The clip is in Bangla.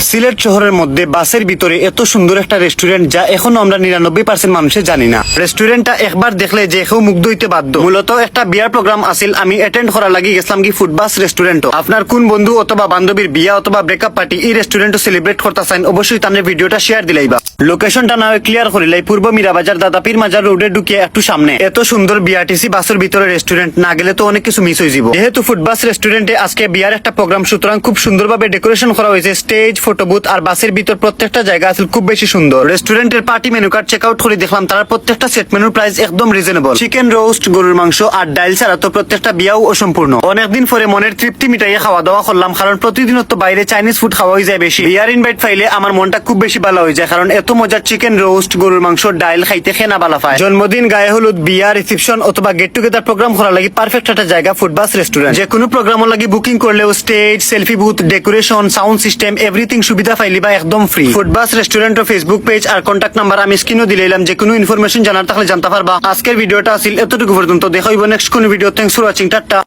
সিলেট শহরের মধ্যে বাসের ভিতরে এত সুন্দর একটা রেস্টুরেন্ট যা এখনো আমরা 99% মানুষে জানি না। রেস্টুরেন্টটা একবার দেখলে যে কেউ মুগ্ধ হইতে বাধ্য। মূলত একটা বিয়ার প্রোগ্রাম আসিল, আমি অ্যাটেন্ড করা লাগি গেছিলাম কি ফুডবাস রেস্টুরেন্ট। আপনার কোন বন্ধু অথবা বান্ধবীর বিয়া অথবা ব্রেকআপ পার্টি এই রেস্টুরেন্ট সেলিব্রেট করতে চান, অবশ্যই তাদের ভিডিওটা শেয়ার দিলাইবা। লোকেশনটা না ক্লিয়ার করিলাই পূর্ব মিরাবাজার দাদাপীর মাজার রোডে ঢুকিয়ে একটু সামনে। এত সুন্দর বিআরটিসি বাসের ভিতরে রেস্টুরেন্ট, না গেলে তো অনেক কিছু মিস হয়ে যাব। যেহেতু ফুডবাস রেস্টুরেন্টে আজকে বিয়ার একটা প্রোগ্রাম, সুতরাং খুব সুন্দরভাবে ডেকোরেশন করা হয়েছে, স্টেজ, ফটোবুথ আর বাসের ভিতর প্রত্যেকটা জায়গা আছে খুব বেশি সুন্দর। রেস্টুরেন্টের party menu card check out করে দেখলাম তারা প্রত্যেকটা সেট মেনুর প্রাইস একদম রিজনেবল। চিকেন রোস্ট, গরুর মাংস আর ডাইল ছাড়া তো প্রত্যেকটা বিয়াও অসম্পূর্ণ। অনেকদিন পরে মনের তৃপ্তি মিটাইয়ে খাওয়া দাওয়া করলাম, কারণ প্রতিদিন তো বাইরে চাইনিজ ফুড খাওয়া হয়ে যায় বেশি। বিয়ার ইনভাইট পাইলে আমার মনটা খুব বেশি ভালো হয়ে যায়, কারণ এত মজার চিকেন রোস্ট, গরুর মাংস, ডাইল খাইতে খেনা বালা পায়। জন্মদিন, গায়ে হলুদ, বিয়া, রিসেপশন অথবা গেট টুগেদার প্রোগ্রাম করা লাগি পারফেক্ট একটা জায়গা ফুডবাস রেস্টুরেন্ট। যে কোনো প্রোগ্রাম লাগি বুকিং করলেও stage, selfie booth, decoration, sound system everything সুবিধা পাইলিবা একদম ফ্রি। ফুডবাস রেস্টুরেন্টের ফেসবুক পেজ আর কন্টাক্ট নাম্বার আমি স্ক্রিনও দিলাম, যে কোনো ইনফরমেশন জানার থাকলে জানতে পারবা। আজকের ভিডিওটা আসিল এতটুকু পর্যন্ত, দেখা হইব নেক্সট কোন video. Thanks for watching, tata.